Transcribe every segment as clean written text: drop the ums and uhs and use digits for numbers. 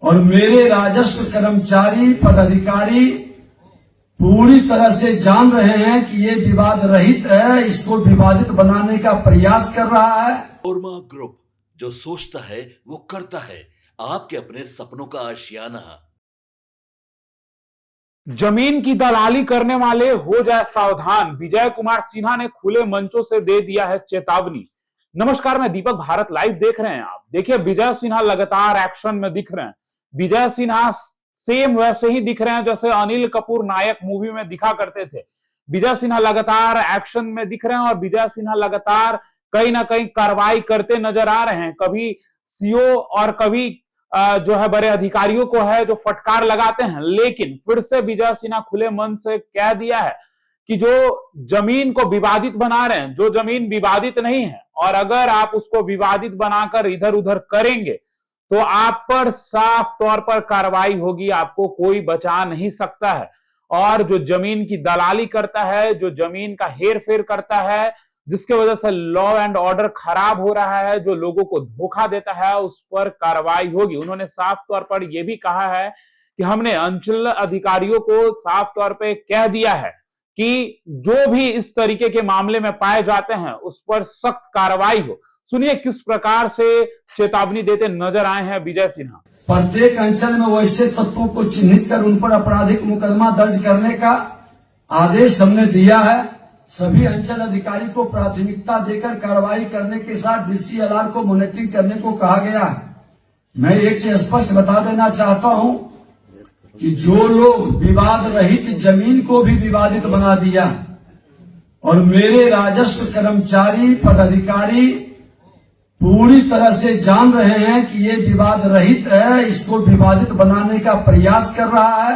और मेरे राजस्व कर्मचारी पदाधिकारी पूरी तरह से जान रहे हैं कि ये विवाद रहित है, इसको विवादित बनाने का प्रयास कर रहा है। ओरमा ग्रुप, जो सोचता है वो करता है, आपके अपने सपनों का आशियाना। जमीन की दलाली करने वाले हो जाए सावधान, विजय कुमार सिन्हा ने खुले मंचों से दे दिया है चेतावनी। नमस्कार, मैं दीपक, भारत लाइव देख रहे हैं आप। देखिए, विजय सिन्हा लगातार एक्शन में दिख रहे हैं। विजय सिन्हा सेम वैसे ही दिख रहे हैं जैसे अनिल कपूर नायक मूवी में दिखा करते थे। विजय सिन्हा लगातार एक्शन में दिख रहे हैं और विजय सिन्हा लगातार कहीं ना कहीं कार्रवाई करते नजर आ रहे हैं। कभी सीओ और कभी जो है बड़े अधिकारियों को है जो फटकार लगाते हैं, लेकिन फिर से विजय सिन्हा खुले मन से कह दिया है कि जो जमीन को विवादित बना रहे हैं, जो जमीन विवादित नहीं है, और अगर आप उसको विवादित बनाकर इधर उधर करेंगे तो आप पर साफ तौर पर कार्रवाई होगी, आपको कोई बचा नहीं सकता है। और जो जमीन की दलाली करता है, जो जमीन का हेर फेर करता है, जिसके वजह से लॉ एंड ऑर्डर खराब हो रहा है, जो लोगों को धोखा देता है, उस पर कार्रवाई होगी। उन्होंने साफ तौर पर यह भी कहा है कि हमने अंचल अधिकारियों को साफ तौर पर कह दिया है कि जो भी इस तरीके के मामले में पाए जाते हैं उस पर सख्त कार्रवाई हो। सुनिए किस प्रकार से चेतावनी देते नजर आए हैं विजय सिन्हा। प्रत्येक अंचल में वैसे तत्वों को चिन्हित कर उन पर आपराधिक मुकदमा दर्ज करने का आदेश हमने दिया है। सभी अंचल अधिकारी को प्राथमिकता देकर कार्रवाई करने के साथ डीसीएलआर को मॉनिटरिंग करने को कहा गया है। मैं एक चीज स्पष्ट बता देना चाहता हूं कि जो लोग विवाद रहित जमीन को भी विवादित बना दिया और मेरे राजस्व कर्मचारी पदाधिकारी पूरी तरह से जान रहे हैं कि ये विवाद रहित है, इसको विवादित बनाने का प्रयास कर रहा है,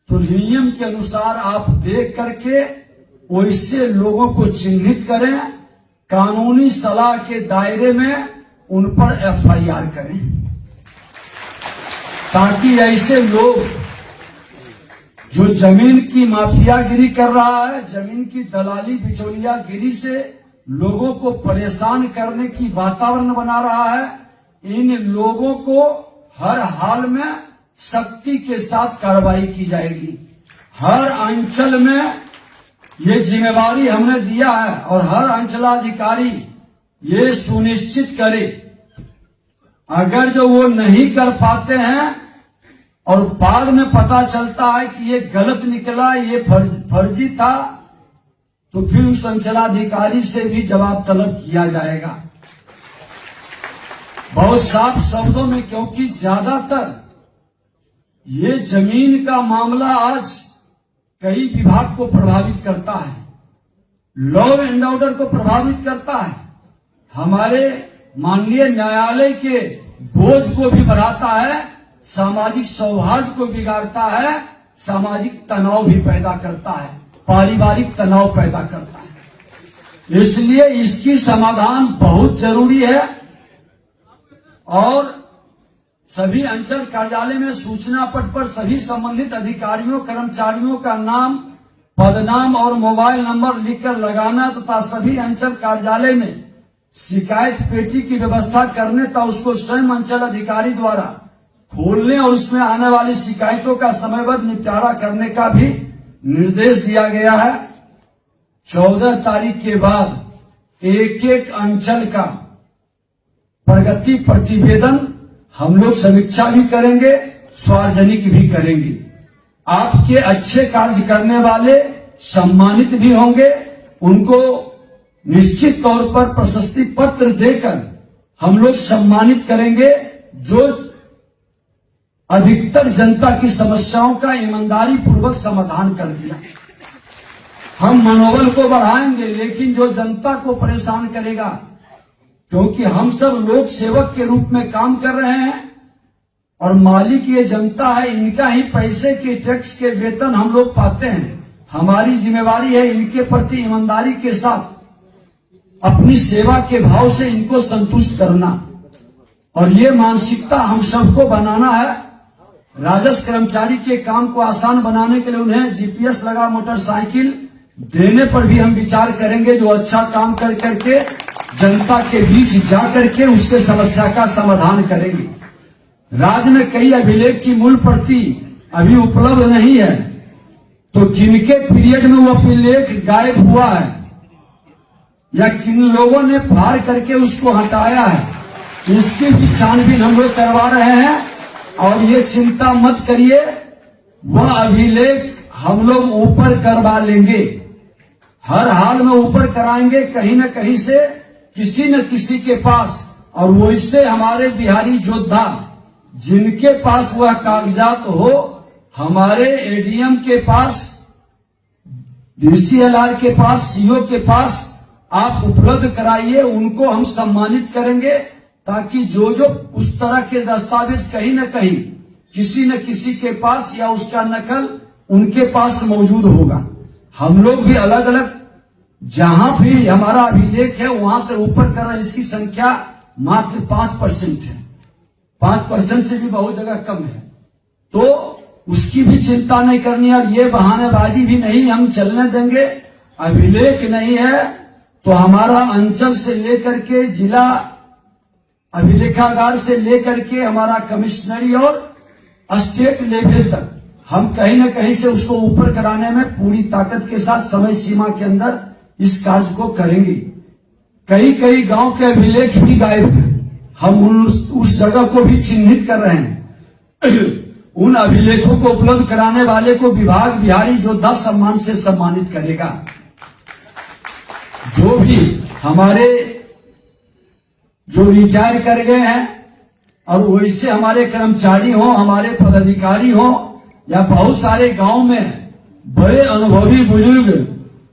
तो नियम के अनुसार आप देख करके वैसे लोगों को चिन्हित करें, कानूनी सलाह के दायरे में उन पर एफआईआर करें, ताकि ऐसे लोग जो जमीन की माफियागिरी कर रहा है, जमीन की दलाली बिचौलियागिरी से लोगों को परेशान करने की वातावरण बना रहा है, इन लोगों को हर हाल में सख्ती के साथ कार्रवाई की जाएगी। हर अंचल में ये जिम्मेवारी हमने दिया है और हर अंचलाधिकारी ये सुनिश्चित करे, अगर जो वो नहीं कर पाते हैं और बाद में पता चलता है कि ये गलत निकला, ये फर्जी था, तो फिर उस अंचलाधिकारी से भी जवाब तलब किया जाएगा। बहुत साफ शब्दों में, क्योंकि ज्यादातर ये जमीन का मामला आज कई विभाग को प्रभावित करता है, लॉ एंड ऑर्डर को प्रभावित करता है, हमारे माननीय न्यायालय के बोझ को भी बढ़ाता है, सामाजिक सौहार्द को बिगाड़ता है, सामाजिक तनाव भी पैदा करता है, पारिवारिक तनाव पैदा करता है। इसलिए इसकी समाधान बहुत जरूरी है और सभी अंचल कार्यालय में सूचना पट पर सभी संबंधित अधिकारियों कर्मचारियों का नाम, पदनाम और मोबाइल नंबर लिखकर लगाना तथा सभी अंचल कार्यालय में शिकायत पेटी की व्यवस्था करने तथा उसको स्वयं अंचल अधिकारी द्वारा खोलने और उसमें आने वाली शिकायतों का समयबद्ध निपटारा करने का भी निर्देश दिया गया है। 14 तारीख के बाद एक एक अंचल का प्रगति प्रतिवेदन हम लोग समीक्षा भी करेंगे, सार्वजनिक भी करेंगे। आपके अच्छे कार्य करने वाले सम्मानित भी होंगे, उनको निश्चित तौर पर प्रशस्ति पत्र देकर हम लोग सम्मानित करेंगे। जो अधिकतर जनता की समस्याओं का ईमानदारी पूर्वक समाधान कर दिया, हम मनोबल को बढ़ाएंगे, लेकिन जो जनता को परेशान करेगा, क्योंकि हम सब लोक सेवक के रूप में काम कर रहे हैं और मालिक ये जनता है, इनका ही पैसे के टैक्स के वेतन हम लोग पाते हैं। हमारी जिम्मेवारी है इनके प्रति ईमानदारी के साथ अपनी सेवा के भाव से इनको संतुष्ट करना, और ये मानसिकता हम सबको बनाना है। राजस्व कर्मचारी के काम को आसान बनाने के लिए उन्हें जीपीएस लगा मोटरसाइकिल देने पर भी हम विचार करेंगे, जो अच्छा काम कर करके जनता के बीच जा करके उसके समस्या का समाधान करेंगे। राज्य में कई अभिलेख की मूल प्रति अभी उपलब्ध नहीं है, तो किनके पीरियड में वो अभिलेख गायब हुआ है या किन लोगों ने फाड़ करके उसको हटाया है, इसकी भी छानबीन हम लोग करवा रहे हैं। और ये चिंता मत करिए, वह अभिलेख हम लोग ऊपर करवा लेंगे, हर हाल में ऊपर कराएंगे कहीं न कहीं से किसी न किसी के पास। और वो इससे हमारे बिहारी योद्धा जिनके पास वह कागजात हो, हमारे एडीएम के पास, डीसीएलआर के पास, सीओ के पास आप उपलब्ध कराइए, उनको हम सम्मानित करेंगे, ताकि जो जो उस तरह के दस्तावेज कहीं न कहीं किसी न किसी के पास या उसका नकल उनके पास मौजूद होगा। हम लोग भी अलग अलग जहां भी हमारा अभिलेख है वहां से ऊपर कर रहे हैं। इसकी संख्या मात्र 5% है, 5% से भी बहुत जगह कम है, तो उसकी भी चिंता नहीं करनी। और ये बहानेबाजी भी नहीं हम चलने देंगे। अभिलेख नहीं है तो हमारा अंचल से लेकर के जिला अभिलेखागार से लेकर के हमारा कमिश्नरी और स्टेट लेवल तक हम कहीं न कहीं से उसको ऊपर कराने में पूरी ताकत के साथ समय सीमा के अंदर इस कार्य को करेंगे। कई कई गांव के अभिलेख भी गायब हैं, हम उस जगह को भी चिन्हित कर रहे हैं। उन अभिलेखों को उपलब्ध कराने वाले को विभाग बिहारी योद्धा सम्मान से सम्मानित करेगा। जो भी हमारे जो रिटायर कर गए हैं और वैसे हमारे कर्मचारी हो, हमारे पदाधिकारी हो, या बहुत सारे गांव में बड़े अनुभवी बुजुर्ग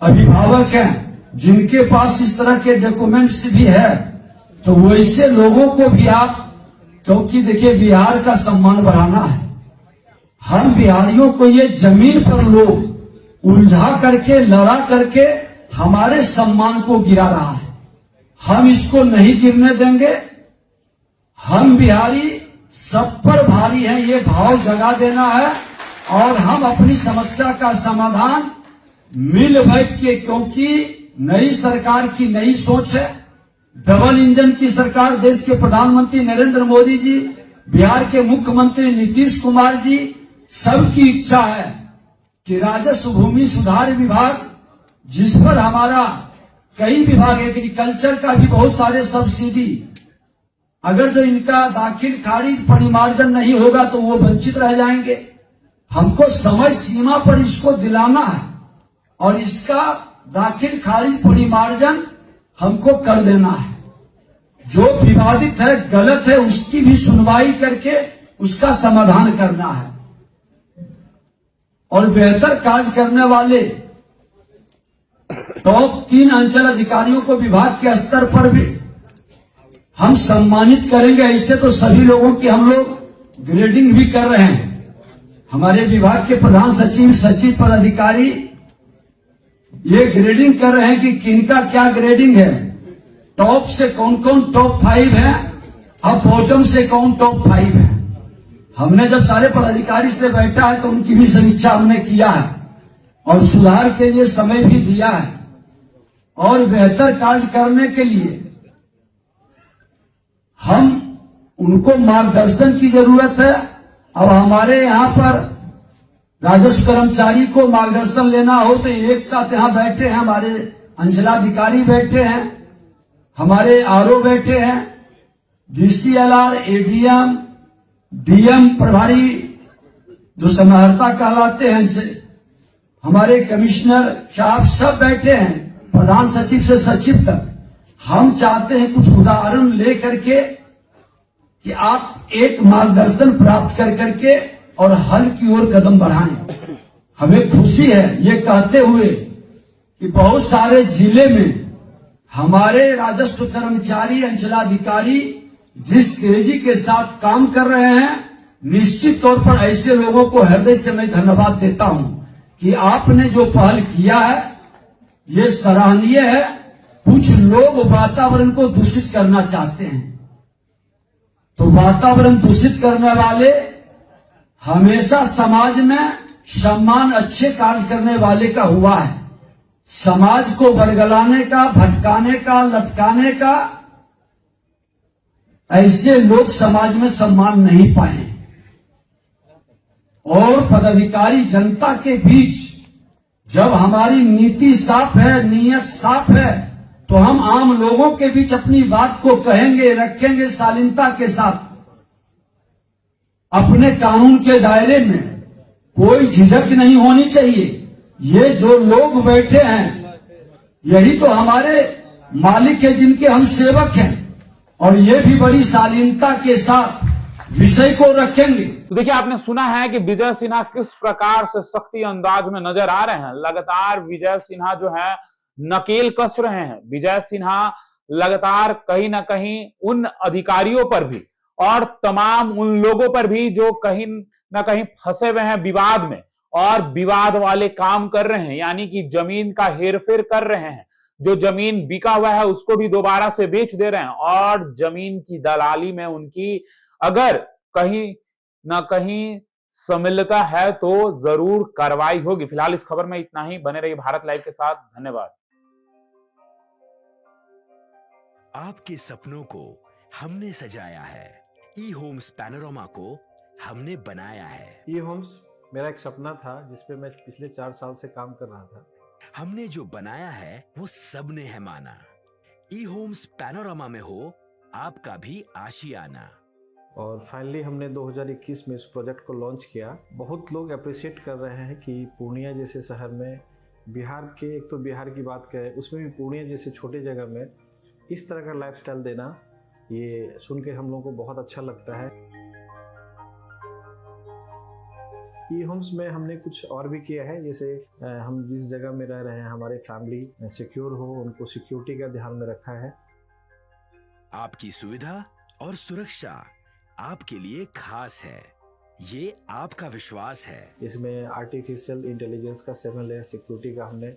अभिभावक हैं जिनके पास इस तरह के डॉक्यूमेंट्स भी है, तो वैसे लोगों को भी आप, क्योंकि देखिए बिहार का सम्मान बढ़ाना है, हम बिहारियों को ये जमीन पर लोग उलझा करके लड़ा करके हमारे सम्मान को गिरा रहा है, हम इसको नहीं गिरने देंगे। हम बिहारी सब पर भारी हैं, ये भाव जगा देना है और हम अपनी समस्या का समाधान मिल बैठ के, क्योंकि नई सरकार की नई सोच है, डबल इंजन की सरकार, देश के प्रधानमंत्री नरेंद्र मोदी जी, बिहार के मुख्यमंत्री नीतीश कुमार जी, सबकी इच्छा है कि राजस्व भूमि सुधार विभाग, जिस पर हमारा कई विभाग, एग्रीकल्चर का भी बहुत सारे सब्सिडी, अगर जो इनका दाखिल खारिज परिमार्जन नहीं होगा तो वो वंचित रह जाएंगे। हमको समय सीमा पर इसको दिलाना है और इसका दाखिल खारिज परिमार्जन हमको कर देना है। जो विवादित है, गलत है, उसकी भी सुनवाई करके उसका समाधान करना है। और बेहतर कार्य करने वाले टॉप 3 अंचल अधिकारियों को विभाग के स्तर पर भी हम सम्मानित करेंगे। ऐसे तो सभी लोगों की हम लोग ग्रेडिंग भी कर रहे हैं। हमारे विभाग के प्रधान सचिव, सचिव पदाधिकारी ये ग्रेडिंग कर रहे हैं कि किनका क्या ग्रेडिंग है, टॉप से कौन कौन टॉप 5 है और बॉटम से कौन टॉप 5 है। हमने जब सारे पदाधिकारी से बैठा है तो उनकी भी समीक्षा हमने किया है और सुधार के लिए समय भी दिया है और बेहतर कार्य करने के लिए हम उनको मार्गदर्शन की जरूरत है। अब हमारे यहाँ पर राजस्व कर्मचारी को मार्गदर्शन लेना हो तो एक साथ यहाँ बैठे हैं, हमारे अंचलाधिकारी बैठे हैं, हमारे आरओ बैठे हैं, डीसीएलआर, एडीएम, डीएम प्रभारी जो समाहर्ता कहलाते हैं, हमारे कमिश्नर साहब सब बैठे हैं, प्रधान सचिव से सचिव तक। हम चाहते हैं कुछ उदाहरण ले करके कि आप एक मार्गदर्शन प्राप्त कर करके और हल की ओर कदम बढ़ाएं। हमें खुशी है ये कहते हुए कि बहुत सारे जिले में हमारे राजस्व कर्मचारी, अंचलाधिकारी जिस तेजी के साथ काम कर रहे हैं, निश्चित तौर पर ऐसे लोगों को हृदय से मैं धन्यवाद देता हूं कि आपने जो पहल किया है ये सराहनीय है। कुछ लोग वातावरण को दूषित करना चाहते हैं, तो वातावरण दूषित करने वाले हमेशा समाज में सम्मान अच्छे कार्य करने वाले का हुआ है। समाज को बरगलाने का, भटकाने का, लटकाने का ऐसे लोग समाज में सम्मान नहीं पाए। और पदाधिकारी जनता के बीच जब हमारी नीति साफ है, नीयत साफ है, तो हम आम लोगों के बीच अपनी बात को कहेंगे, रखेंगे शालीनता के साथ। अपने कानून के दायरे में कोई झिझक नहीं होनी चाहिए। ये जो लोग बैठे हैं, यही तो हमारे मालिक है, जिनके हम सेवक हैं, और ये भी बड़ी शालीनता के साथ विषय को रखेंगे। तो देखिए, आपने सुना है कि विजय सिन्हा किस प्रकार से सख्ती अंदाज में नजर आ रहे हैं। लगातार विजय सिन्हा जो है नकेल कस रहे हैं। विजय सिन्हा लगातार कहीं ना कहीं उन अधिकारियों पर भी और तमाम उन लोगों पर भी जो कहीं ना कहीं फंसे हुए हैं विवाद में और विवाद वाले काम कर रहे हैं, यानी कि जमीन का हेरफेर कर रहे हैं। जो जमीन बिका हुआ है उसको भी दोबारा से बेच दे रहे हैं, और जमीन की दलाली में उनकी अगर कहीं ना कहीं सम्मिलितता है तो जरूर कार्रवाई होगी। फिलहाल इस खबर में इतना ही। बने रहिए भारत लाइव के साथ। धन्यवाद। आपके सपनों को हमने सजाया है, ई होम्स पैनोरामा को हमने बनाया है। ई होम्स मेरा एक सपना था जिसपे मैं पिछले 4 साल से काम कर रहा था। हमने जो बनाया है वो सबने है माना। ई होम्स पैनोरामा में हो आपका भी आशियाना। और फाइनली हमने 2021 में इस प्रोजेक्ट को लॉन्च किया। बहुत लोग अप्रिशिएट कर रहे हैं कि पूर्णिया जैसे शहर में, बिहार के, एक तो बिहार की बात करें उसमें भी पूर्णिया जैसे छोटे जगह में इस तरह का लाइफस्टाइल देना, ये सुन के हम लोगों को बहुत अच्छा लगता है। ई होम्स में हमने कुछ और भी किया है, जैसे हम जिस जगह में रह रहे हैं हमारे फैमिली सिक्योर हो, उनको सिक्योरिटी का ध्यान में रखा है। आपकी सुविधा और सुरक्षा आपके लिए खास है, ये आपका विश्वास है। इसमें आर्टिफिशियल इंटेलिजेंस का 7 लेयर सिक्योरिटी का हमने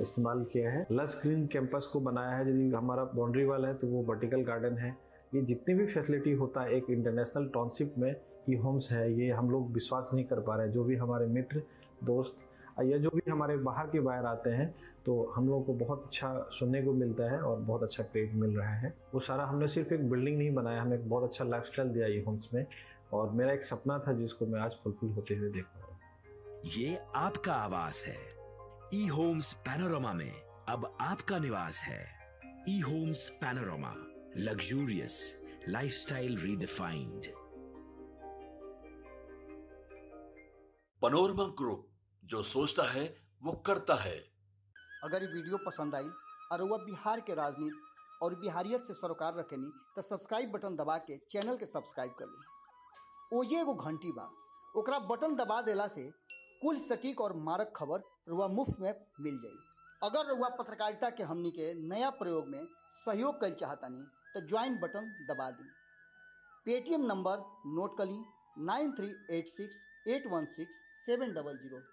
इस्तेमाल किया है। लश ग्रीन कैंपस को बनाया है। यदि हमारा बाउंड्री वाल है तो वो वर्टिकल गार्डन है। ये जितनी भी फैसिलिटी होता है एक इंटरनेशनल टाउनशिप में, ई होम्स है, ये हम लोग विश्वास नहीं कर पा रहे हैं। जो भी हमारे मित्र दोस्त या जो भी हमारे बाहर के बाहर आते हैं तो हम लोगों को बहुत अच्छा सुनने को मिलता है और बहुत अच्छा क्रेडिट मिल रहा है। वो सारा हमने सिर्फ एक बिल्डिंग नहीं बनाया, हमें एक बहुत अच्छा लाइफस्टाइल दिया ई होम्स में, और मेरा एक सपना था जिसको मैं आज फुलफिल होते हुए देख रहा हूँ। ये आपका आवास है। ई होम्स पैनोरामा में अब आपका निवास है। E Homes Panorama, luxurious lifestyle redefined. Panorama group, जो सोचता है वो करता है। अगर ये वीडियो पसंद आई और वह बिहार के राजनीति और बिहारियत से सरोकार रखेनी तो सब्सक्राइब बटन दबा के चैनल के सब्सक्राइब कर ली। ओजे एगो घंटी बा, ओकरा बटन दबा देला से कुल सटीक और मारक खबर रुआ मुफ्त में मिल जाई। अगर रुआ पत्रकारिता के हमनी के नया प्रयोग में सहयोग कर चाहतानी तो ज्वाइन बटन दबा दी। पेटीएम नंबर नोट कर ली 9386816700।